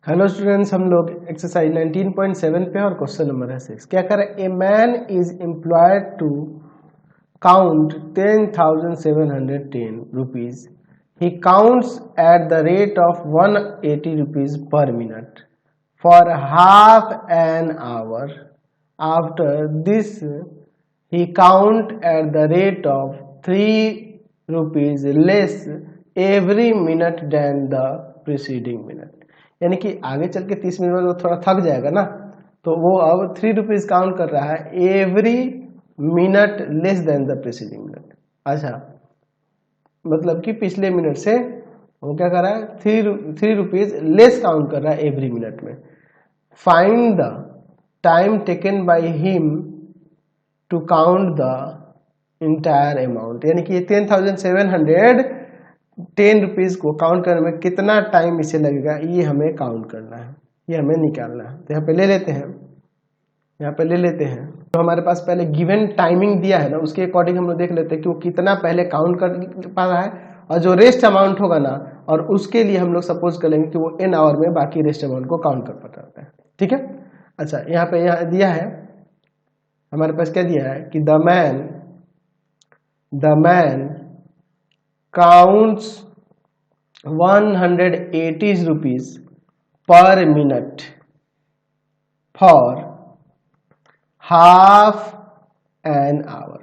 Hello students, हम लोग exercise 19.7 पे और क्वेश्चन नंबर है 6। क्या कर रहा है? A man is employed to count 10,710 rupees. He counts at the rate of 180 rupees per minute for half an hour. After this he count at the rate of 3 rupees less every minute then the preceding minute. यानी कि आगे चल के 30 minute में वो थोड़ा थक जाएगा ना, तो वो अब 3 रुपीज काउंट कर रहा है every minute less than the preceding minute. अच्छा, मतलब कि पिछले मिनट से वो क्या कर रहा है? 3 रुपीज लेस काउंट कर रहा है एवरी मिनट में। Find the time taken by him to count the entire amount. यानी कि 10,710 रुपीज को काउंट करने में कितना टाइम इसे लगेगा, ये हमें काउंट करना है, ये हमें निकालना है। तो यहाँ पे ले लेते हैं, यहाँ पे ले लेते हैं। तो हमारे पास पहले गिवन टाइमिंग दिया है ना, उसके अकॉर्डिंग हम लोग देख लेते हैं कि वो कितना पहले काउंट कर पा रहा है, और जो रेस्ट अमाउंट होगा ना, और उसके लिए हम लोग सपोज कर लेंगे कि वो एन आवर में बाकी रेस्ट अमाउंट को काउंट कर पाता है। ठीक है। अच्छा, यहाँ पे यहाँ दिया है हमारे पास, क्या दिया है कि the man counts 180 rupees per minute for half an hour।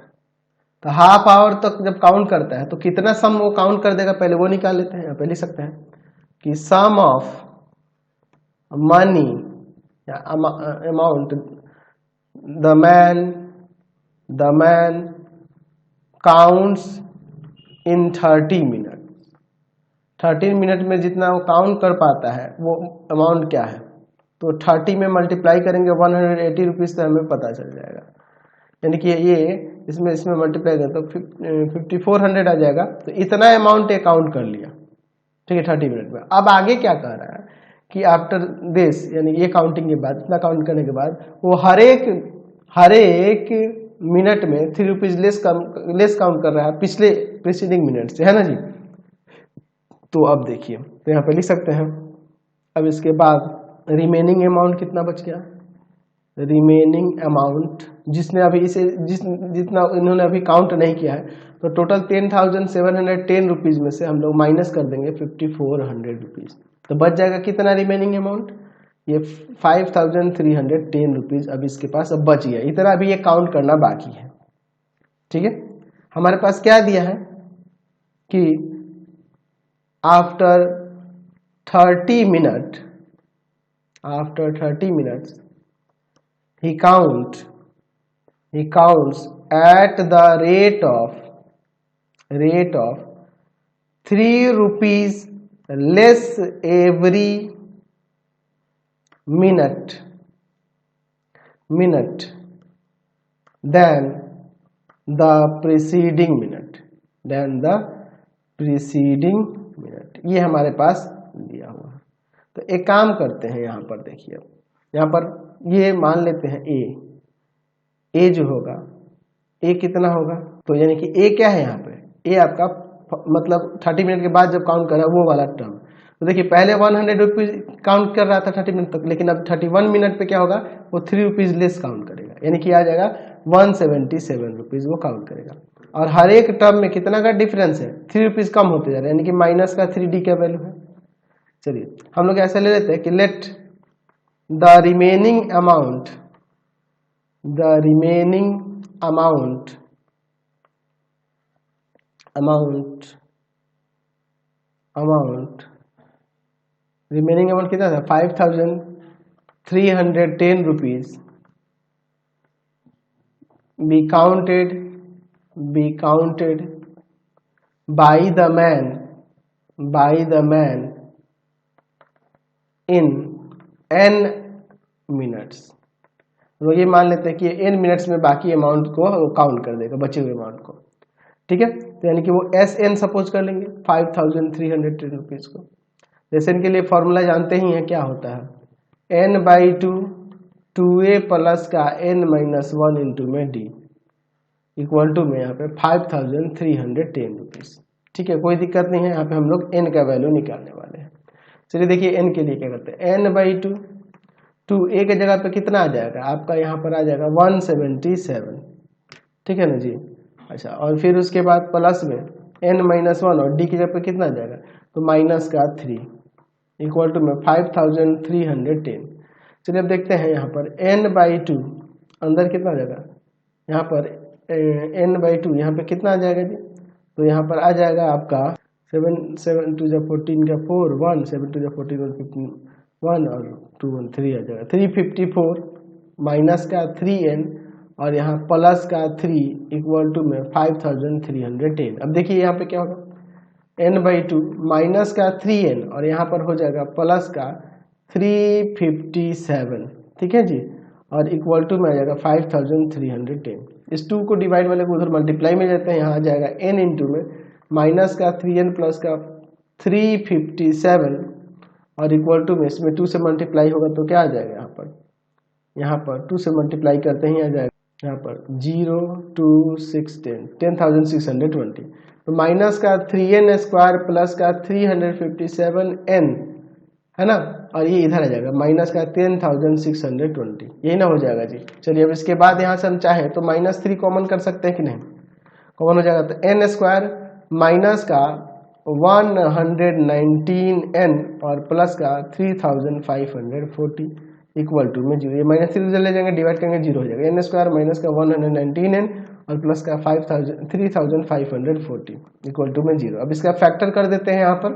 तो हाफ आवर तक जब काउंट करता है तो कितना सम वो काउंट कर देगा, पहले वो निकाल लेते हैं। यहाँ पे लिख सकते हैं कि सम ऑफ मनी या amount the man counts in 30 minute. 30 minute में जितना वो काउंट कर पाता है वो अमाउंट क्या है, तो 30 में मल्टीप्लाई करेंगे 180 रुपीज से हमें पता चल जाएगा। यानी कि ये इसमें मल्टीप्लाई करें तो 5400 आ जाएगा। तो इतना अमाउंट ये काउंट कर लिया, ठीक है, 30 मिनट में। अब आगे क्या कह रहा है कि आफ्टर दिस, यानी ये काउंटिंग के बाद, इतना काउंट करने के बाद वो हर एक मिनट में 3 रुपीज लेस काउंट कर रहा है पिछले प्रीसीडिंग मिनट से, है ना जी। तो अब देखिए, तो यहाँ पे लिख सकते हैं। अब इसके बाद रिमेनिंग अमाउंट कितना बच गया? रिमेनिंग अमाउंट जिसने अभी इसे जितना इन्होंने अभी काउंट नहीं किया है, तो टोटल 10,710 रुपीज में से हम लोग माइनस कर देंगे 5,400 रुपीज। तो बच जाएगा कितना रिमेनिंग अमाउंट? ये 5,310 रुपीज अब इसके पास अब बच गया। इतना अभी ये काउंट करना बाकी है। ठीक है। हमारे पास क्या दिया है कि after 30 minute, after 30 minutes he counts at the rate of 3 rupees less every minute than the preceding minute। ये हमारे पास दिया हुआ है। तो एक काम करते हैं, यहाँ पर देखिए, यहाँ पर ये मान लेते हैं ए जो होगा, ए कितना होगा, तो यानी कि ए क्या है यहाँ पे? ए आपका मतलब 30 मिनट के बाद जब काउंट कर रहा है वो वाला टर्म। तो देखिए, पहले 100 रुपीज काउंट कर रहा था 30 मिनट तक, लेकिन अब 31 मिनट पे क्या होगा, वो 3 रुपीज लेस काउंट करेगा। यानी कि आ जाएगा 177 रुपीज वो काउंट करेगा। और हर एक टर्म में कितना का डिफरेंस है? 3 रुपीज कम होते जा रहे हैं, यानी कि माइनस का 3D का वैल्यू है। चलिए हम लोग ऐसा ले लेते हैं कि लेट the remaining amount कितना था? 5,310 rupees be counted by the man in n minutes. तो ये मान लेते हैं कि n मिनट्स में बाकी अमाउंट को काउंट कर देगा, बचे हुए अमाउंट को। ठीक है। तो यानी कि वो SN सपोज कर लेंगे 5,310 रुपीज को। SN के लिए फॉर्मूला जानते ही हैं, क्या होता है? n/2 2a प्लस का n-1 इंटू में d इक्वल टू में यहाँ पे 5,310 रुपीज। ठीक है, कोई दिक्कत नहीं है। यहाँ पे हम लोग n का वैल्यू निकालने वाले हैं। चलिए देखिए n के लिए क्या करते हैं, n/2, 2a के जगह पे कितना आ जाएगा आपका, यहाँ पर आ जाएगा 177, ठीक है ना जी। अच्छा, और फिर उसके बाद प्लस में n-1 और d की जगह पे कितना आ जाएगा, तो माइनस का 3 इक्वल टू में 5310। चलिए अब देखते हैं यहाँ पर n/2 अंदर कितना आ जाएगा, यहाँ पर n/2 यहाँ पे कितना आ जाएगा जी, तो यहाँ पर आ जाएगा आपका 7 2 14 का 4 1 7 2 14 और 15 1 और 2 1 3 आ जाएगा 354 माइनस का 3n और यहाँ प्लस का 3 इक्वल टू में 5310। अब देखिए यहाँ पे क्या होगा, n/2 माइनस का 3n और यहाँ पर हो जाएगा प्लस का 357, ठीक है जी, और इक्वल टू में आ जाएगा 5310। इस 2 को डिवाइड वाले को उधर मल्टीप्लाई में जाते हैं, यहाँ आ जाएगा n इंटू में माइनस का 3n प्लस का 357 और इक्वल टू में इसमें 2 से मल्टीप्लाई होगा तो क्या आ जाएगा, यहाँ पर 2 से मल्टीप्लाई करते ही आ जाएगा यहाँ पर 0 2 6 10 10,620, तो माइनस का 3n स्क्वायर प्लस का 357n है ना, और ये इधर आ जाएगा माइनस का 10,620, यही ना हो जाएगा जी। चलिए अब इसके बाद यहाँ से हम चाहे तो -3 कॉमन कर सकते हैं कि नहीं, कॉमन हो जाएगा, तो n स्क्वायर माइनस का 119n और प्लस का 3540 इक्वल टू में 0, ये -3 ले जाएंगे डिवाइड करेंगे 0 हो जाएगा, n स्क्वायर माइनस का 119n और प्लस का 3540 इक्वल टू में 0। अब इसका फैक्टर कर देते हैं यहाँ पर,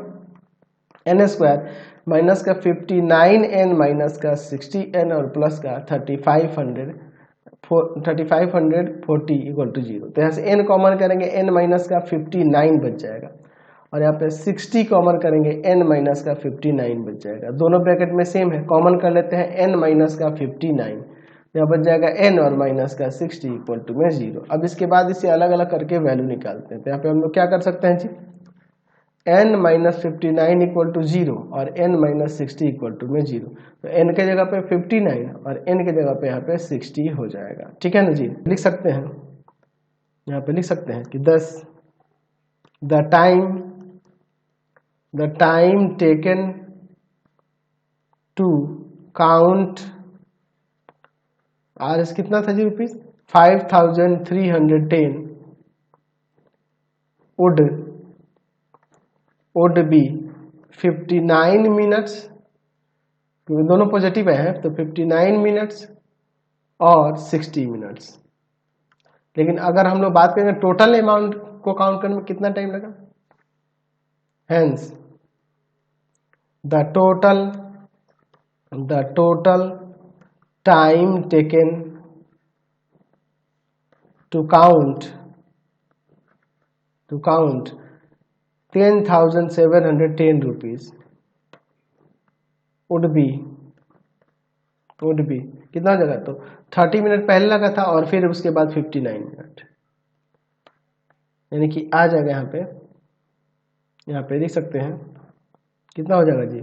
n स्क्वायर माइनस का 59n माइनस का 60n और प्लस का 3540 इक्वल टू 0। तो यहाँ से n कॉमन करेंगे, n माइनस का 59 बच जाएगा और यहाँ पे 60 कॉमन करेंगे, n माइनस का 59 बच जाएगा, दोनों ब्रैकेट में सेम है, कॉमन कर लेते हैं n माइनस का 59, यहाँ बच जाएगा n और माइनस का 60 इक्वल टू में 0। अब इसके बाद इसे अलग अलग करके वैल्यू निकालते हैं, तो यहाँ पे हम लोग क्या कर सकते हैं जी, n माइनस 59 इक्वल टू 0 और n माइनस 60 इक्वल टू में 0, तो n के जगह पे 59 और n के जगह पे यहाँ पे 60 हो जाएगा, ठीक है ना जी। लिख सकते हैं, यहाँ पे लिख सकते हैं कि 10 the time taken to count RS कितना था जी रुपीज 5310 would be 59 मिनट्स, क्योंकि दोनों पॉजिटिव है तो 59 मिनट्स और 60 मिनट्स। लेकिन अगर हम लोग बात करेंगे टोटल अमाउंट को काउंट करने में कितना टाइम लगा, hence the total time taken to count 10,710 rupees would be कितना हो जाएगा, तो 30 मिनट पहले लगा था और फिर उसके बाद 59 मिनट, यानी कि आ जाएगा यहाँ पे लिख सकते हैं कितना हो जाएगा जी,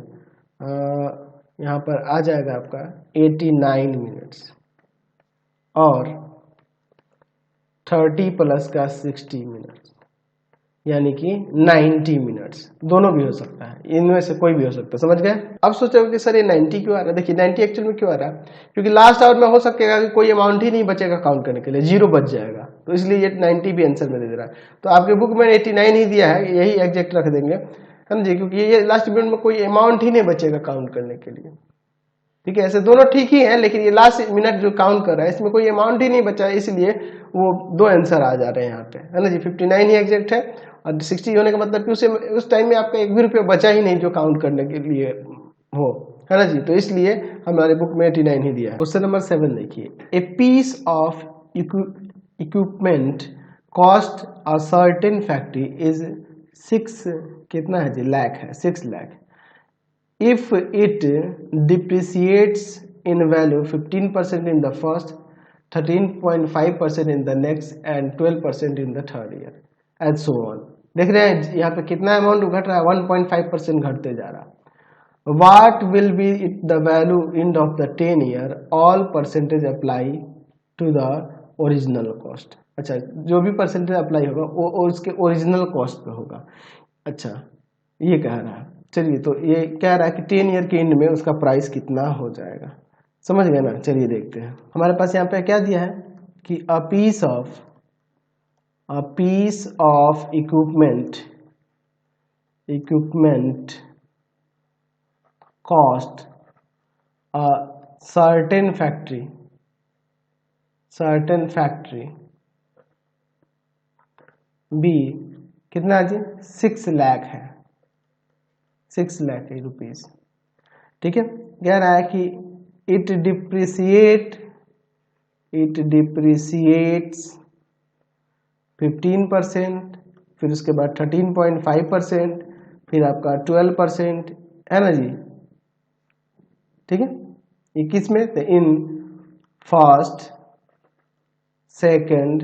यहाँ पर आ जाएगा आपका 89 मिनट्स और 30 प्लस का 60 मिनट्स यानी कि 90 मिनट्स, दोनों भी हो सकता है, इनमें से कोई भी हो सकता है, समझ गए। अब सोचोगे कि सर ये 90 क्यों आ रहा है, देखिए 90 एक्चुअल में क्यों आ रहा है, क्योंकि लास्ट आवर में हो सकेगा कि कोई अमाउंट ही नहीं बचेगा काउंट करने के लिए, 0 बच जाएगा, तो इसलिए ये 90 भी आंसर में दे रहा है। तो आपके बुक में 89 ही दिया है, यही एग्जैक्ट रख देंगे, समझिए, क्योंकि ये लास्ट मिनट में कोई अमाउंट ही नहीं बचेगा काउंट करने के लिए, ठीक है। ऐसे दोनों ठीक ही है, लेकिन ये लास्ट मिनट जो काउंट कर रहा है इसमें कोई अमाउंट ही नहीं बचा है, इसलिए वो 2 आंसर आ जा रहे हैं यहाँ पे, है ना जी। 59 ही एग्जैक्ट है और 60 होने का मतलब कि उस टाइम में आपका 1 भी रुपया बचा ही नहीं जो काउंट करने के लिए हो, है ना जी। तो इसलिए हमारे बुक में 89 ही दिया है। क्वेश्चन नंबर 7 देखिए, a piece of equipment cost a certain factory is 6 कितना है जी, लाख है, 6 lakh. If it depreciates in value 15% in the first, 13.5% in the next and 12% in the third year and so on। देख रहे हैं यहाँ पे कितना अमाउंट घट रहा है, 1.5% घटते जा रहा है। What will be the value end of the 10 year? All percentage apply to the original cost। अच्छा, जो भी परसेंटेज अप्लाई होगा वो उसके ओरिजिनल कॉस्ट पे होगा। अच्छा, ये कह रहा है चलिए तो ये कह रहा है कि 10 ईयर के एंड में उसका प्राइस कितना हो जाएगा, समझ गए ना। चलिए देखते हैं, हमारे पास यहाँ पे क्या दिया है कि a piece of equipment cost a certain factory be कितना जी 6 लाख है, 6 लाख रुपीज। ठीक है, कह रहा है कि इट डिप्रिसिएट्स 15%, फिर उसके बाद 13.5%, फिर आपका 12% है ना जी। ठीक है, ये किस में, तो in first, second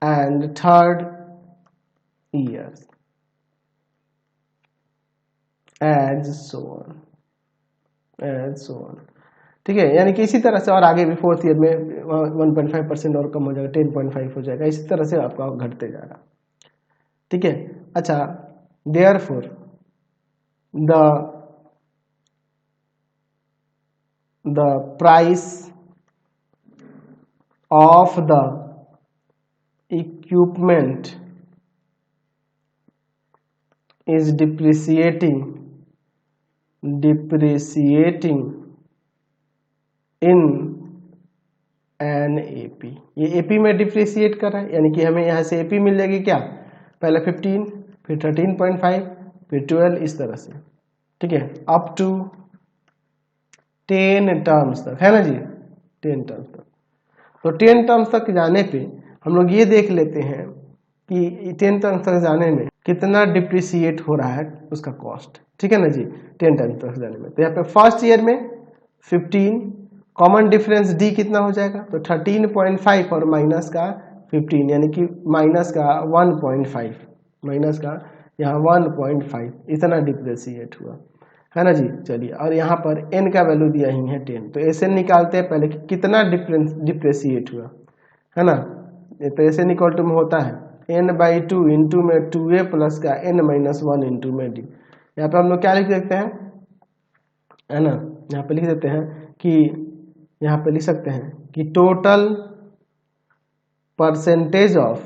and third years as so on. ठीक है, यानी कि इसी तरह से और आगे भी फोर्थ ईयर में 1.5% और कम हो जाएगा, 10.5 हो जाएगा, इसी तरह से आपका घटते जाएगा। ठीक है, अच्छा, therefore the price of the equipment is depreciating in an AP। ये AP में डिप्रिसिएट कर रहा है, यानी कि हमें यहाँ से AP मिल जाएगी क्या, पहले 15, फिर 13.5, फिर 12, इस तरह से। ठीक है, अप टू 10 टर्म्स तक, है ना जी, 10 टर्म्स तक। तो 10 टर्म्स तक जाने पे हम लोग ये देख लेते हैं कि 10 टर्म्स तक जाने में कितना डिप्रिसिएट हो रहा है उसका कॉस्ट। ठीक है ना जी, 10 टर्म्स तक जाने में। तो यहाँ पे फर्स्ट ईयर में 15, कॉमन डिफरेंस डी कितना हो जाएगा, तो 13.5 और माइनस का 15, यानी कि माइनस का 1.5, माइनस का यहाँ 1.5, इतना डिप्रिसिएट हुआ, है ना जी। चलिए, और यहाँ पर n का वैल्यू दिया ही है 10, तो ऐसे निकालते हैं पहले कि कितना डिप्रिसिएट हुआ, है ना। तो ऐसे इक्वल टू में होता है n/2 इंटू में 2a प्लस का n-1 इंटू में d। यहाँ पे हम लोग क्या लिख देते हैं, है ना, यहाँ पे लिख देते हैं कि यहाँ पे लिख सकते हैं कि total percentage of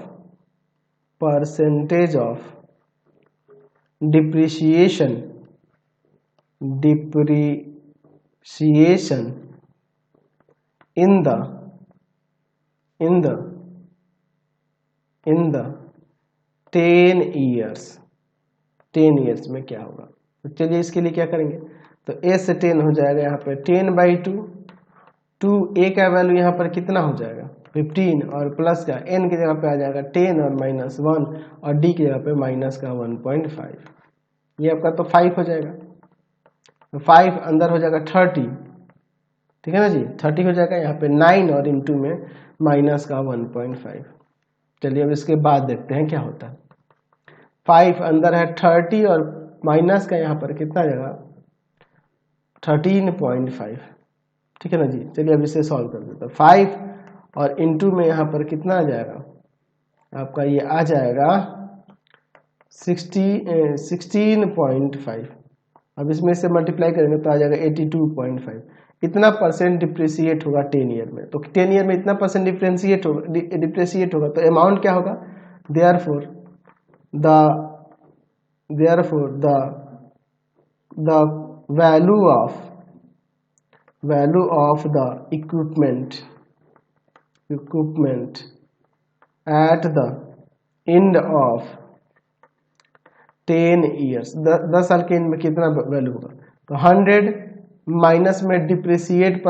depreciation in the 10 years में क्या होगा। तो चलिए इसके लिए क्या करेंगे, तो a से 10 हो जाएगा, यहाँ पे 10/2, 2a का वैल्यू यहाँ पर कितना हो जाएगा 15, और प्लस का n की जगह पे आ जाएगा 10 और -1, और d की जगह पे माइनस का 1.5, ये आपका तो 5 हो जाएगा। तो 5 अंदर हो जाएगा 30, ठीक है ना जी, 30 हो जाएगा, यहाँ पे 9 और इंटू में माइनस का 1.5। चलिए अब इसके बाद देखते हैं क्या होता है। 5 अंदर है 30 और माइनस का यहाँ पर कितना आ जाएगा 13.5, ठीक है ना जी। चलिए अब इसे सॉल्व कर देते हैं। 5 और इंटू में यहाँ पर कितना आ जाएगा आपका, ये आ जाएगा 16.5। अब इसमें से मल्टीप्लाई करेंगे तो आ जाएगा 82.5। इतना परसेंट डिप्रिसिएट होगा 10 ईयर में। तो 10 ईयर में इतना परसेंट डिप्रिसिएट होगा तो अमाउंट क्या होगा, therefore the value of the equipment at the end of 10 years, 10 साल के एंड में कितना वैल्यू होगा, तो 100 माइनस में डिप्रिसिएट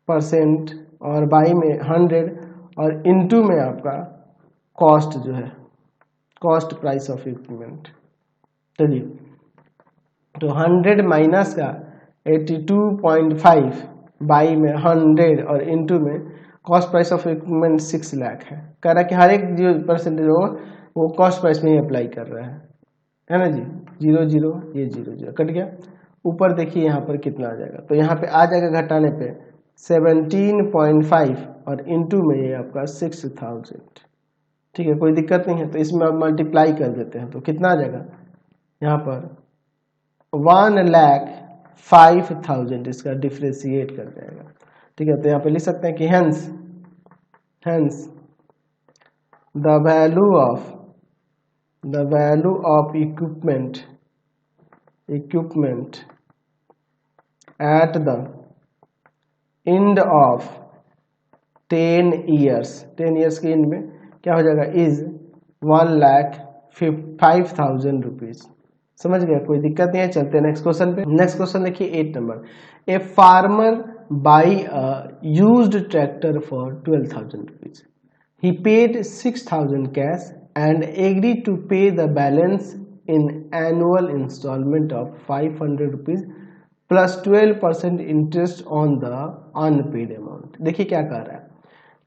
परसेंट और बाई में 100 और इनटू में आपका कॉस्ट जो है, कॉस्ट प्राइस ऑफ इक्विपमेंट। चलिए तो 100 माइनस का 82.5 बाई में 100 और इनटू में cost price of equipment 6 lakh है। कह रहा है कि हर एक जो परसेंटेज हो वो कॉस्ट प्राइस में ही अप्लाई कर रहा है ना जी। 0 0 ये 0 0 कट गया। ऊपर देखिए यहाँ पर कितना आ जाएगा, तो यहाँ पे आ जाएगा घटाने पे 17.5 और इंटू में ये आपका 6000। ठीक है, कोई दिक्कत नहीं है। तो इसमें आप मल्टीप्लाई कर देते हैं तो कितना आ जाएगा यहाँ पर 1,05,000 इसका डिफ्रेंशिएट कर जाएगा। ठीक है, तो यहाँ पे लिख सकते हैं कि hence the value of equipment at the end of 10 years के end में क्या हो जाएगा इज 1,05,000 रुपीज। समझ गया, कोई दिक्कत नहीं है। चलते हैं नेक्स्ट क्वेश्चन पे। नेक्स्ट क्वेश्चन देखिए 8 number. A farmer by a used tractor for 12,000 rupees. He paid 6,000 cash and agreed to pay the balance in annual installment of 500 rupees plus 12% interest on the unpaid amount। देखिए क्या कर रहा है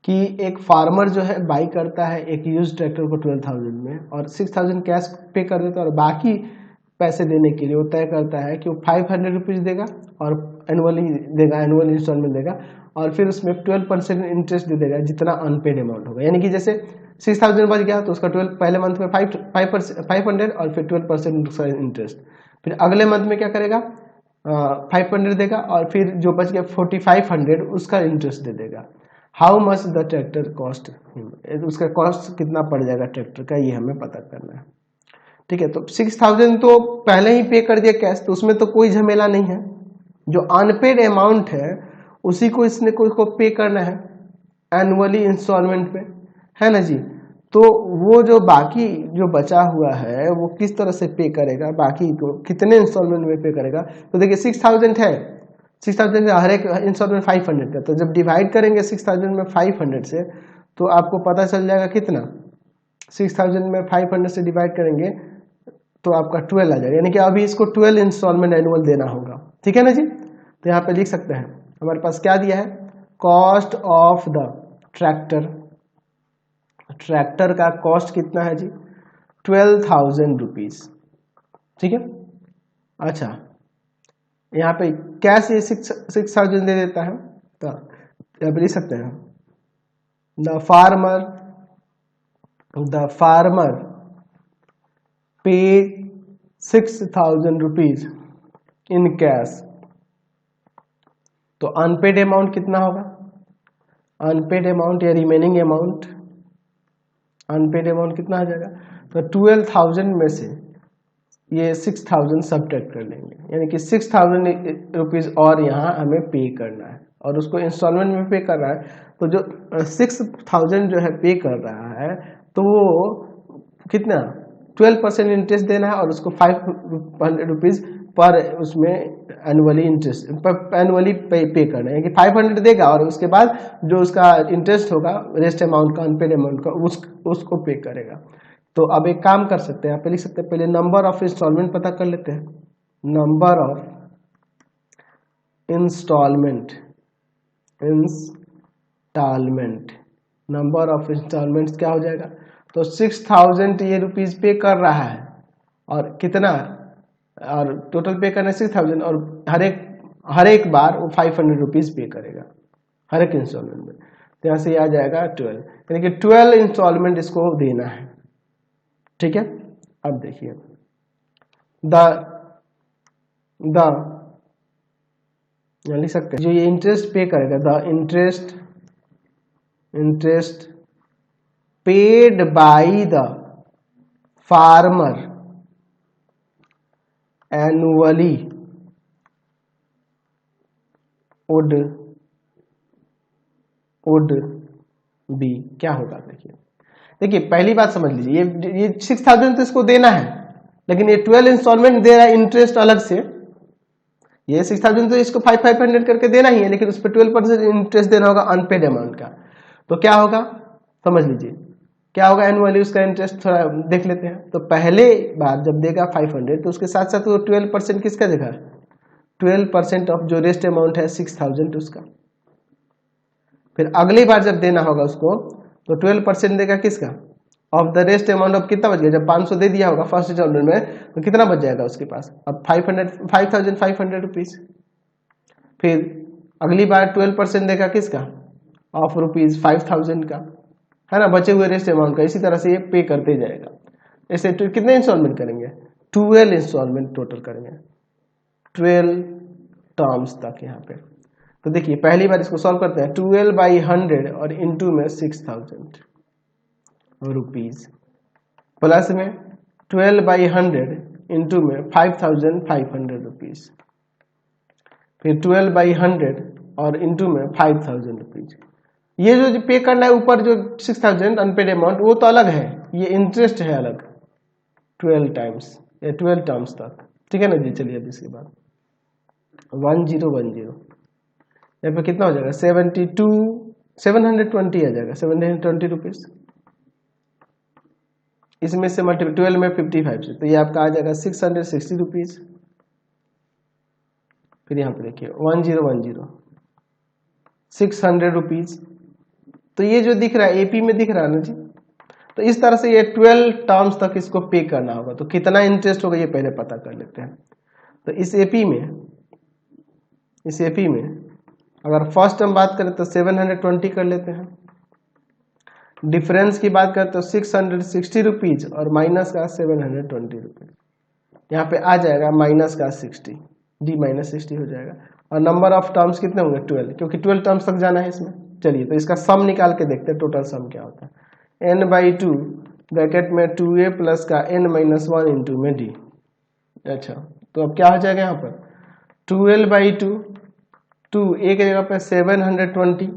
कि एक farmer जो है बाई करता है एक यूज ट्रैक्टर को 12,000 में और 6,000 कैश पे कर देता है और बाकी पैसे देने के लिए वो तय करता है कि वो 500 रुपीज देगा और एनुअल इंस्टॉलमेंट देगा और फिर उसमें 12% इंटरेस्ट दे देगा जितना अनपेड अमाउंट होगा। यानी कि जैसे 6,000 बच गया तो उसका 12 पहले मंथ में 500 और फिर 12% इंटरेस्ट, फिर अगले मंथ में क्या करेगा 500 देगा और फिर जो बच गया 4,500 उसका इंटरेस्ट दे देगा। How much the tractor cost, उसका कॉस्ट कितना पड़ जाएगा ट्रैक्टर का, ये हमें पता करना है। ठीक है, तो 6,000 तो पहले ही पे कर दिया कैश, तो उसमें तो कोई झमेला नहीं है। जो अनपेड अमाउंट है उसी को इसने को पे करना है एनुअली इंस्टॉलमेंट पे, है ना जी। तो वो जो बाकी जो बचा हुआ है वो किस तरह से पे करेगा, बाकी को कितने इंस्टॉलमेंट में पे करेगा। तो देखिए 6,000 है, 6,000 हर एक इंस्टॉलमेंट 500 का, तो जब डिवाइड करेंगे 6,000 में 500 से तो आपको पता चल जाएगा कितना, 6,000 में 500 से डिवाइड करेंगे तो आपका 12 आ जाएगा। यानी कि अभी इसको 12 इंस्टॉलमेंट एनुअल देना होगा। ठीक है ना जी। तो यहाँ पे लिख सकते हैं हमारे पास क्या दिया है, कॉस्ट ऑफ द ट्रैक्टर का कॉस्ट कितना है जी 12,000 रुपीज। ठीक है, अच्छा यहाँ पे कैश ये 6,000 दे देता है तो यहाँ पे लिख सकते हैं द फार्मर पे 6,000 रुपीज इन कैश। तो अनपेड अमाउंट कितना होगा, अनपेड अमाउंट या रिमेनिंग अमाउंट, अनपेड अमाउंट कितना आ जाएगा, तो 12,000 में से ये 6,000 सब्ट्रैक्ट कर लेंगे, यानी कि 6,000 रुपीज और यहाँ हमें पे करना है और उसको इंस्टॉलमेंट में पे कर रहा है। तो जो 6,000 जो है पे कर रहा है तो वो कितना 12% इंटरेस्ट देना है और उसको 500 रुपीज पर उसमें एनुअली पे करना है कि 500 देगा और उसके बाद जो उसका इंटरेस्ट होगा रेस्ट अमाउंट का अनपेड अमाउंट का उसको पे करेगा। तो अब एक काम कर सकते हैं, यहाँ पे लिख सकते हैं पहले नंबर ऑफ इंस्टॉलमेंट पता कर लेते हैं। नंबर ऑफ इंस्टॉलमेंट क्या हो जाएगा, तो 6,000 ये रुपीज पे कर रहा है और कितना और टोटल पे करना है 6,000 और हर एक बार वो 500 रुपीज पे करेगा हर एक इंस्टॉलमेंट में। तो यहाँ से आ जाएगा 12, यानी कि 12 इंस्टॉलमेंट इसको देना है। ठीक है, अब देखिए यहाँ लिख सकते हैं जो ये इंटरेस्ट पे करेगा the interest paid by the farmer annually would be क्या होगा। देखिए पहली बात समझ लीजिए, ये 6,000 तो इसको देना है लेकिन ये 12 इंस्टॉलमेंट दे रहा है इंटरेस्ट अलग से। ये 6,000 तो इसको 500 करके देना ही है लेकिन उस पर 12% इंटरेस्ट देना होगा अनपेड अमाउंट का। तो क्या होगा समझ लीजिए, क्या होगा एनुअली उसका इंटरेस्ट थोड़ा देख लेते हैं। तो पहले बार जब देगा 500 तो उसके साथ साथ वो 12% किसका देगा, 12% ऑफ जो रेस्ट अमाउंट है 6,000 उसका। फिर अगली बार जब देना होगा उसको तो 12% देगा किसका, of the rest amount of कितना बच गया, जब 500 दे दिया होगा फर्स्ट इंस्टॉलमेंट में तो कितना बच जाएगा उसके पास अब 5,500 रुपीज। फिर अगली बार 12% देगा किसका, ऑफ ₹5,000 का, है ना, बचे हुए रेस्ट अमाउंट का। इसी तरह से ये पे करते जाएगा। ऐसे कितने इंस्टॉलमेंट करेंगे, 12 इंस्टॉलमेंट टोटल करेंगे, 12 टर्म्स तक यहाँ पे। तो देखिए पहली बार इसको सॉल्व करते हैं, 12/100 और इंटू में 6,000 रुपीज, प्लस में 12/100 इंटू में 5,500 रुपीज, फिर 12/100 और इंटू में 5,000 रुपीज। ये जो पे करना है ऊपर जो 6,000 अनपेड अमाउंट वो तो अलग है, ये इंटरेस्ट है अलग 12 टाइम्स या 12 टर्म्स तक, ठीक है ना जी। चलिए अब इसके बाद 1010 यहाँ पे कितना हो जाएगा, 720 आ जाएगा, 720 रुपीज। इसमें से मल्टीपल 12 में 55 से, तो ये आपका आ जाएगा 660 रुपीज। फिर यहाँ पे देखिए 1010 600 रुपीज। तो ये जो दिख रहा है एपी में दिख रहा है ना जी, तो इस तरह से ये 12 टर्म्स तक इसको पे करना होगा। तो कितना इंटरेस्ट होगा ये पहले पता कर लेते हैं। तो इस एपी में अगर फर्स्ट हम बात करें तो 720 कर लेते हैं, डिफरेंस की बात करें तो 660 रुपीज और माइनस का 720 रुपीज, यहाँ पे आ जाएगा माइनस का 60, डी -60 हो जाएगा। और नंबर ऑफ टर्म्स कितने होंगे, 12, क्योंकि 12 टर्म्स तक जाना है इसमें। चलिए तो इसका सम निकाल के देखते हैं, टोटल सम क्या होता है। n/2 ब्रैकेट में 2a प्लस का n-1 इंटू में d। अच्छा तो अब क्या हो जाएगा यहाँ पर 12/2, 2a की जगह पे 720,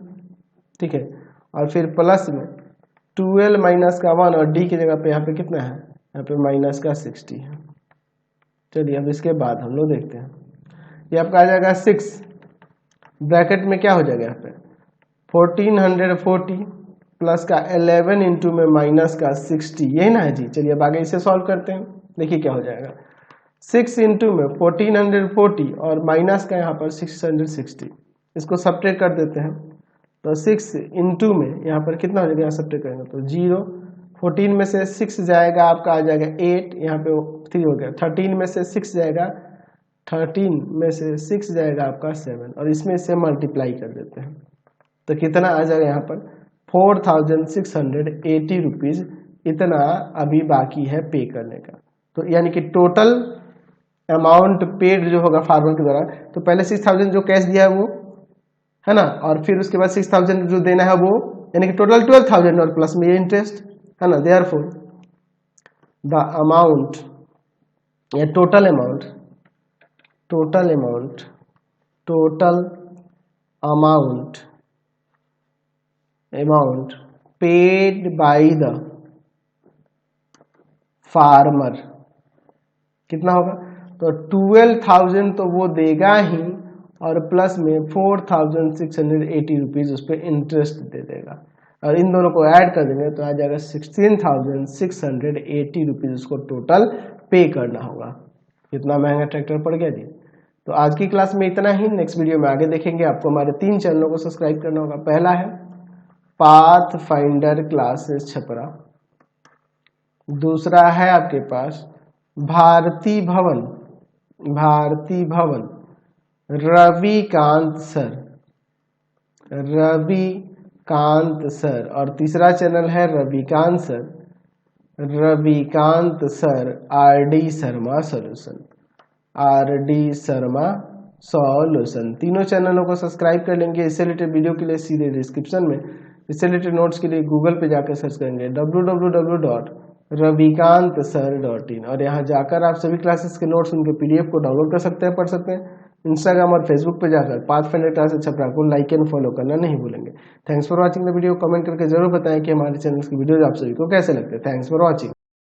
ठीक है, और फिर प्लस में 12 माइनस का 1 और d की जगह पे यहाँ पे कितना है, यहाँ पे माइनस का 60 है। चलिए अब इसके बाद हम लोग देखते हैं, ये आपका आ जाएगा 6 ब्रैकेट में क्या हो जाएगा यहाँ पे 1440 प्लस का 11 इंटू में माइनस का 60, यही ना है जी। चलिए अब आगे इसे सॉल्व करते हैं, देखिए क्या हो जाएगा 6 इंटू में 1440 और माइनस का यहाँ पर 660, इसको सब्ट्रैक्ट कर देते हैं। तो 6 इंटू में यहाँ पर कितना हो जाएगा, यहाँ सब्ट्रैक्ट करेंगे तो 0, 14 में से 6 जाएगा आपका आ जाएगा 8, यहाँ पे 3 हो गया, 13 में से 6 जाएगा, 13 में से 6 जाएगा आपका 7, और इसमें से मल्टीप्लाई कर देते हैं तो कितना आ जाएगा यहाँ पर 4,680 रुपीज, इतना अभी बाकी है पे करने का। तो यानी कि टोटल अमाउंट पेड जो होगा फार्मर के द्वारा, तो पहले 6,000 जो कैश दिया है वो है ना, और फिर उसके बाद 6,000 जो देना है वो, यानी कि टोटल 12,000 और प्लस में ये इंटरेस्ट है ना। देयरफॉर द अमाउंट या total amount paid by the farmer कितना होगा, तो 12,000 तो वो देगा ही, और प्लस में 4,680 रुपीज उस पर इंटरेस्ट दे देगा, और इन दोनों को ऐड कर देंगे तो आ जाएगा 16,680 रुपीज उसको टोटल पे करना होगा। कितना महंगा ट्रैक्टर पड़ गया जी। तो आज की क्लास में इतना ही, नेक्स्ट वीडियो में आगे देखेंगे। आपको हमारे 3 चैनलों को सब्सक्राइब करना होगा। पहला है पाथ फाइंडर क्लासेस छपरा, दूसरा है आपके पास भारती भवन रविकांत सर, और तीसरा चैनल है Ravikant sir RD Sharma solution. तीनों चैनलों को सब्सक्राइब कर लेंगे। इससे रिलेटेड वीडियो के लिए सीधे डिस्क्रिप्शन में, इससे रिलेटेड नोट्स के लिए गूगल पे जाकर सर्च करेंगे www.ravikantsir.in, और यहाँ जाकर आप सभी क्लासेस के नोट्स उनके PDF को डाउनलोड कर सकते हैं, पढ़ सकते हैं। इंस्टाग्राम और फेसबुक पे जाकर पाथफाइंडर क्लासेस छपरा को लाइक एंड फॉलो करना नहीं भूलेंगे। Thanks for watching the video. Comment करके जरूर बताएं कि हमारे चैनल की वीडियोज आप सभी को कैसे लगते हैं। Thanks for watching.